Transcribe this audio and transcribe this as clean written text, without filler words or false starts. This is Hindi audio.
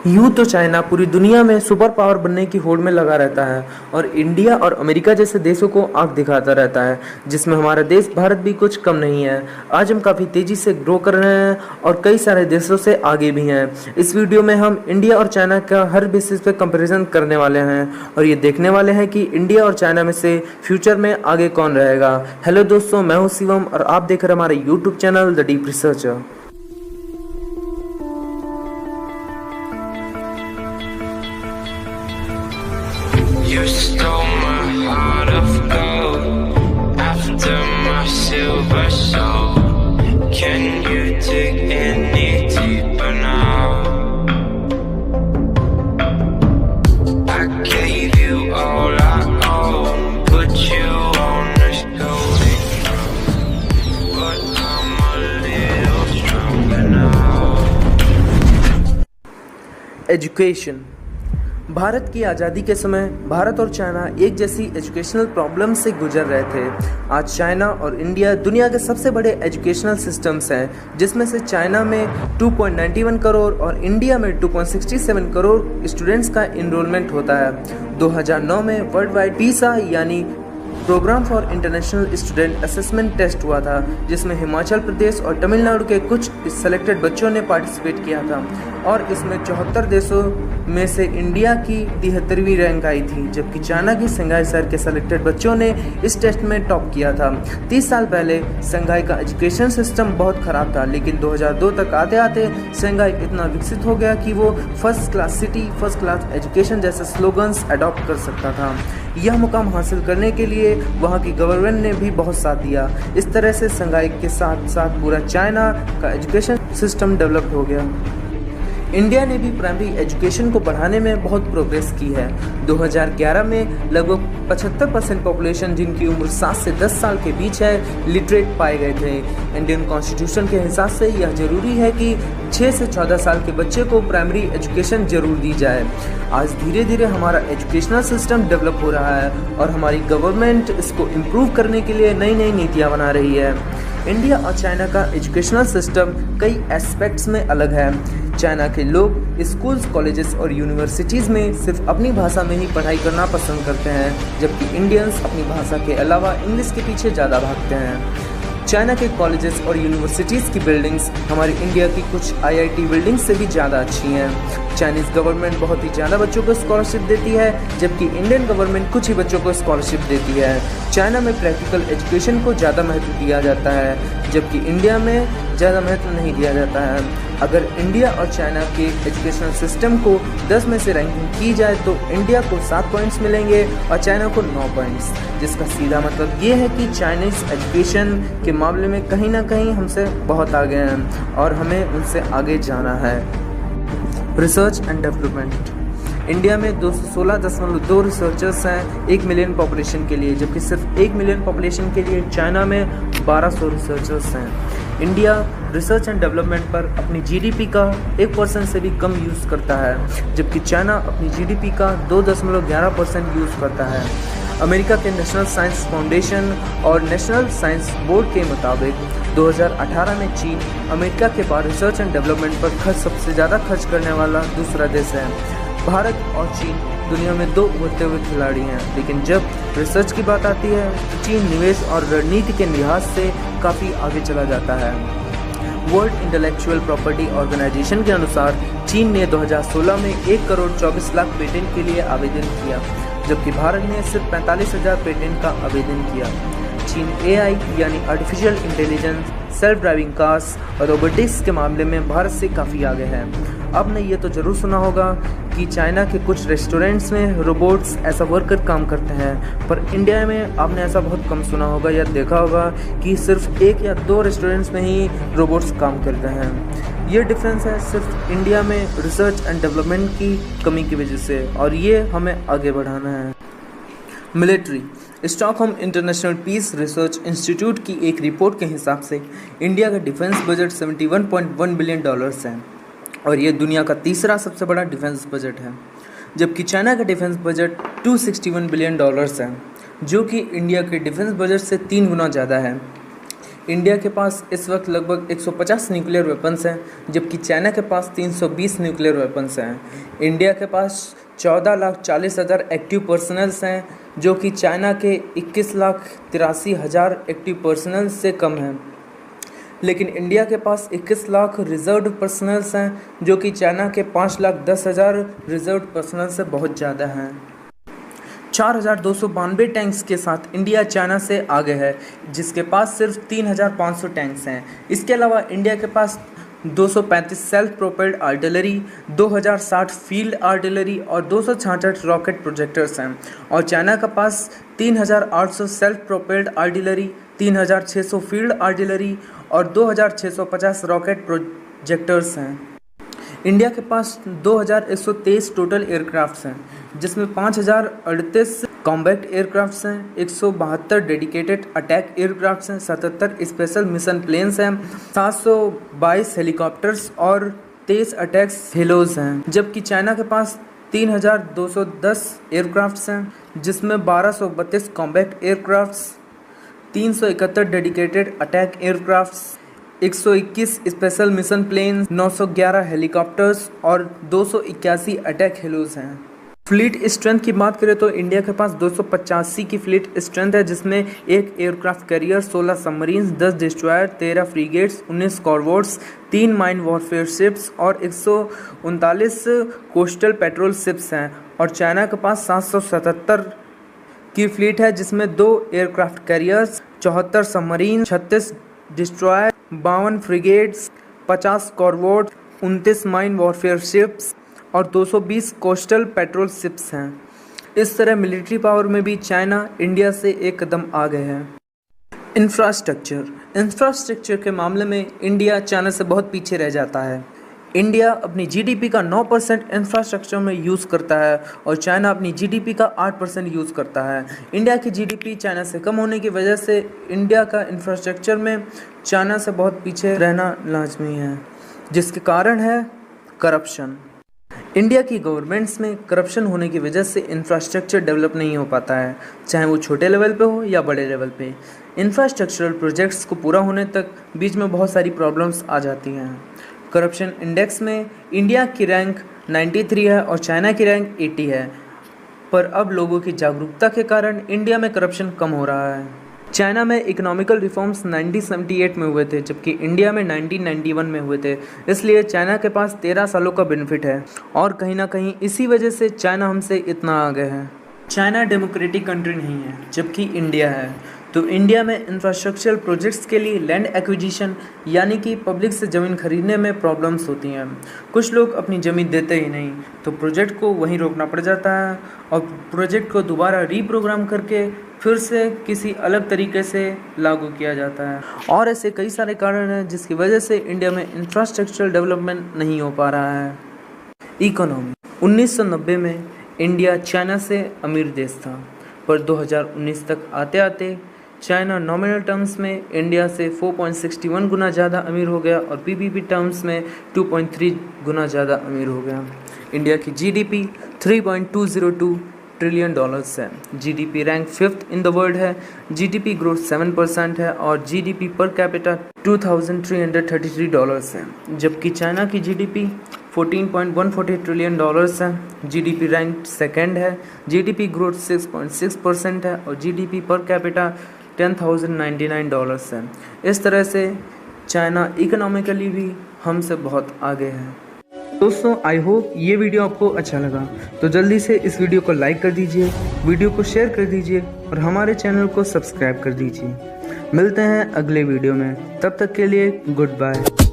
यूँ तो चाइना पूरी दुनिया में सुपर पावर बनने की होड़ में लगा रहता है और इंडिया और अमेरिका जैसे देशों को आंख दिखाता रहता है, जिसमें हमारा देश भारत भी कुछ कम नहीं है। आज हम काफ़ी तेज़ी से ग्रो कर रहे हैं और कई सारे देशों से आगे भी हैं। इस वीडियो में हम इंडिया और चाइना का हर बेसिस पे कंपैरिजन करने वाले हैं और ये देखने वाले हैं कि इंडिया और चाइना में से फ्यूचर में आगे कौन रहेगा। हेलो दोस्तों, मैं हूँ शिवम और आप देख रहे हैं हमारे YouTube channel the deep researcher. You stole my heart of gold after my silver soul. Can you dig any deeper now? I gave you all I own, put you on this golden throne, but I'm a little stronger now. Education. Bharat की आज़ादी के समय भारत और चाइना एक जैसी एजुकेशनल प्रॉब्लम से गुजर रहे थे। आज चाइना और इंडिया दुनिया के सबसे बड़े एजुकेशनल सिस्टम्स हैं, जिसमें से चाइना में 2.91 करोड़ और इंडिया में 2.67 करोड़ स्टूडेंट्स का इनरोलमेंट होता है। 2009 में वर्ल्ड वाइड पीसा यानी program for international student assessment test हुआ था, जिसमें हिमाचल प्रदेश और तमिलनाडु के कुछ सेलेक्टेड बच्चों ने पार्टिसिपेट किया था और इसमें 74 देशों में से इंडिया की 73वीं रैंक आई थी, जबकि चाइना की संघाई शहर के सेलेक्टेड बच्चों ने इस टेस्ट में टॉप किया था। 30 साल पहले संघाई का एजुकेशन सिस्टम बहुत ख़राब था, लेकिन 2002 तक आते आते संघाई इतना विकसित हो गया कि वो first class city, first class education जैसे स्लोगन्स अडॉप्ट कर सकता था। यह मुकाम हासिल करने के लिए वहाँ की गवर्नमेंट ने भी बहुत साथ दिया। इस तरह से संघाई के साथ साथ पूरा चाइना का एजुकेशन सिस्टम डेवलप हो गया। इंडिया ने भी प्राइमरी एजुकेशन को बढ़ाने में बहुत प्रोग्रेस की है। 2011 में लगभग 75% पॉपुलेशन जिनकी उम्र 7 से 10 साल के बीच है लिटरेट पाए गए थे। इंडियन कॉन्स्टिट्यूशन के हिसाब से यह जरूरी है कि 6 से 14 साल के बच्चे को प्राइमरी एजुकेशन जरूर दी जाए। आज धीरे धीरे हमारा एजुकेशनल सिस्टम डेवलप हो रहा है और हमारी गवर्नमेंट इसको इम्प्रूव करने के लिए नई नई नीतियाँ बना रही है। इंडिया और चाइना का एजुकेशनल सिस्टम कई एस्पेक्ट्स में अलग है। चाइना के लोग स्कूल्स, कॉलेजेस और यूनिवर्सिटीज़ में सिर्फ अपनी भाषा में ही पढ़ाई करना पसंद करते हैं, जबकि इंडियंस अपनी भाषा के अलावा इंग्लिश के पीछे ज़्यादा भागते हैं। चाइना के कॉलेजेस और यूनिवर्सिटीज़ की बिल्डिंग्स हमारी इंडिया की कुछ आईआईटी बिल्डिंग्स से भी ज़्यादा अच्छी हैं। चाइनीज़ गवर्नमेंट बहुत ही ज़्यादा बच्चों को स्कॉलरशिप देती है, जबकि इंडियन गवर्नमेंट कुछ ही बच्चों को स्कॉलरशिप देती है। चाइना में प्रैक्टिकल एजुकेशन को ज़्यादा महत्व दिया जाता है, जबकि इंडिया में ज़्यादा महत्व नहीं दिया जाता है। अगर इंडिया और चाइना के एजुकेशनल सिस्टम को 10 में से रैंकिंग की जाए तो इंडिया को 7 पॉइंट्स मिलेंगे और चाइना को 9 पॉइंट्स, जिसका सीधा मतलब ये है कि चाइनीज़ एजुकेशन के मामले में कहीं ना कहीं हमसे बहुत आगे हैं और हमें उनसे आगे जाना है। Research and development. इंडिया में 216.2 रिसर्चर्स हैं 1 मिलियन पॉपुलेशन के लिए, जबकि सिर्फ 1 मिलियन पॉपुलेशन के लिए चाइना में 1200 रिसर्चर्स हैं। इंडिया रिसर्च एंड डेवलपमेंट पर अपनी जीडीपी का 1% से भी कम यूज़ करता है, जबकि चाइना अपनी जीडीपी का 2.11% यूज़ करता है। अमेरिका के नेशनल साइंस फाउंडेशन और नेशनल साइंस बोर्ड के मुताबिक 2018 में चीन अमेरिका के बाद रिसर्च एंड डेवलपमेंट पर सबसे ज़्यादा खर्च करने वाला दूसरा देश है। भारत और चीन दुनिया में 2 उभरते हुए खिलाड़ी हैं, लेकिन जब रिसर्च की बात आती है तो चीन निवेश और रणनीति के लिहाज से काफ़ी आगे चला जाता है। वर्ल्ड इंटेलेक्चुअल प्रॉपर्टी ऑर्गेनाइजेशन के अनुसार चीन ने 2016 में 1 करोड़ 24 लाख पेटेंट के लिए आवेदन किया, जबकि भारत ने सिर्फ 45,000 पेटेंट का आवेदन किया। चीन एआई यानी artificial intelligence, self driving cars और रोबोटिक्स के मामले में भारत से काफ़ी आगे है। आपने ये तो ज़रूर सुना होगा कि चाइना के कुछ रेस्टोरेंट्स में रोबोट्स ऐसा वर्कर काम करते हैं, पर इंडिया में आपने ऐसा बहुत कम सुना होगा या देखा होगा कि सिर्फ 1 या 2 रेस्टोरेंट्स में ही रोबोट्स काम करते हैं। ये डिफरेंस है सिर्फ इंडिया में रिसर्च एंड डेवलपमेंट की कमी की वजह से, और ये हमें आगे बढ़ाना है। Military. Stockholm international peace research institute की एक रिपोर्ट के हिसाब से इंडिया का डिफेंस बजट $71.1 बिलियन है और ये दुनिया का तीसरा सबसे बड़ा डिफेंस बजट है, जबकि चाइना का डिफेंस बजट $261 बिलियन है, जो कि इंडिया के डिफेंस बजट से 3 गुना ज़्यादा है। इंडिया के पास इस वक्त लगभग 150 न्यूक्लियर वेपन्स हैं, जबकि चाइना के पास 320 न्यूक्लियर वेपन्स हैं। इंडिया के पास 14,40,000 एक्टिव पर्सनल्स हैं, जो कि चाइना के 21,83,000 एक्टिव पर्सनल से कम हैं। लेकिन इंडिया के पास 21 लाख रिजर्व पर्सनल्स हैं, जो कि चाइना के 5,10,000 रिजर्व पर्सनल से बहुत ज़्यादा हैं। 4,292 टैंक्स के साथ इंडिया चाइना से आगे है, जिसके पास सिर्फ 3,500 टैंक्स हैं। इसके अलावा इंडिया के पास 235 self propelled artillery, 2,060 field artillery और 266 रॉकेट प्रोजेक्टर्स हैं। और चाइना के पास 3,800 self propelled artillery, 3,600 field artillery और 2,650 रॉकेट प्रोजेक्टर्स हैं। इंडिया के पास 2,123 टोटल एयरक्राफ्ट्स हैं, जिसमें 5,038 कॉम्बैट एयरक्राफ्ट्स हैं, 172 डेडिकेटेड अटैक एयरक्राफ्ट्स हैं, 77 स्पेशल मिशन प्लेन्स हैं, 722 हेलीकॉप्टर्स और 23 अटैक्स हेलोज हैं। जबकि चाइना के पास 3,210 एयरक्राफ्ट्स हैं, जिसमें 1,232 combat aircrafts, 371 dedicated attack aircrafts, 121 special mission planes, 911 helicopters और 281 अटैक हेलोज हैं। फ्लीट स्ट्रेंथ की बात करें तो इंडिया के पास 285 की फ्लीट स्ट्रेंथ है, जिसमें 1 aircraft carrier, 16 submarines, 10 destroyer, 13 फ्रीगेट्स, 19 कॉरवेट्स, 3 mine warfare ships और 139 कोस्टल पेट्रोल शिप्स हैं। और चाइना के पास 777 की फ्लीट है, जिसमें 2 aircraft carriers, 74 submarine, 36 destroyer, 52 frigates, 50 corvette, 29 mine warfare ships और 220 कोस्टल पेट्रोल शिप्स हैं। इस तरह मिलिट्री पावर में भी चाइना इंडिया से एक कदम आगे है। इंफ्रास्ट्रक्चर के मामले में इंडिया चाइना से बहुत पीछे रह जाता है। इंडिया अपनी जीडीपी का 9% इंफ्रास्ट्रक्चर में यूज़ करता है और चाइना अपनी जीडीपी का 8% यूज़ करता है। इंडिया की जीडीपी चाइना से कम होने की वजह से इंडिया का इंफ्रास्ट्रक्चर में चाइना से बहुत पीछे रहना लाजमी है, जिसके कारण है करप्शन। इंडिया की गवर्नमेंट्स में करप्शन होने की वजह से इंफ्रास्ट्रक्चर डेवलप नहीं हो पाता है, चाहे वो छोटे लेवल पे हो या बड़े लेवल पे। इंफ्रास्ट्रक्चरल प्रोजेक्ट्स को पूरा होने तक बीच में बहुत सारी प्रॉब्लम्स आ जाती हैं। करप्शन इंडेक्स में इंडिया की रैंक 93 है और चाइना की रैंक 80 है, पर अब लोगों की जागरूकता के कारण इंडिया में करप्शन कम हो रहा है। चाइना में इकोनॉमिकल रिफॉर्म्स 1978 में हुए थे, जबकि इंडिया में 1991 में हुए थे। इसलिए चाइना के पास 13 सालों का बेनिफिट है और कहीं ना कहीं इसी वजह से चाइना हमसे इतना आगे है। चाइना डेमोक्रेटिक कंट्री नहीं है, जबकि इंडिया है। तो इंडिया में इंफ्रास्ट्रक्चरल प्रोजेक्ट्स के लिए लैंड एक्विजिशन यानी कि पब्लिक से ज़मीन खरीदने में प्रॉब्लम्स होती हैं। कुछ लोग अपनी ज़मीन देते ही नहीं, तो प्रोजेक्ट को वहीं रोकना पड़ जाता है और प्रोजेक्ट को दोबारा रीप्रोग्राम करके फिर से किसी अलग तरीके से लागू किया जाता है। और ऐसे कई सारे कारण हैं जिसकी वजह से इंडिया में इंफ्रास्ट्रक्चरल डेवलपमेंट नहीं हो पा रहा है। इकोनॉमी 1990 में इंडिया चाइना से अमीर देश था, पर 2019 तक आते आते चाइना नॉमिनल टर्म्स में इंडिया से 4.61 गुना ज़्यादा अमीर हो गया और पीपीपी टर्म्स में 2.3 गुना ज़्यादा अमीर हो गया। इंडिया की जीडीपी $3.202 ट्रिलियन है। GDP rank 5th in the world है। जीडीपी ग्रोथ 7% है और जीडीपी पर कैपिटा $2,333 है, जबकि चाइना की जीडीपी $14.140 ट्रिलियन है। जीडीपी रैंक 2nd है। जीडीपी ग्रोथ 6.6% है और जीडीपी पर कैपिटा $10,099 है। इस तरह से चाइना इकोनॉमिकली भी हमसे बहुत आगे है। दोस्तों, आई होप ये वीडियो आपको अच्छा लगा, तो जल्दी से इस वीडियो को लाइक कर दीजिए, वीडियो को शेयर कर दीजिए और हमारे चैनल को सब्सक्राइब कर दीजिए। मिलते हैं अगले वीडियो में, तब तक के लिए गुड बाय।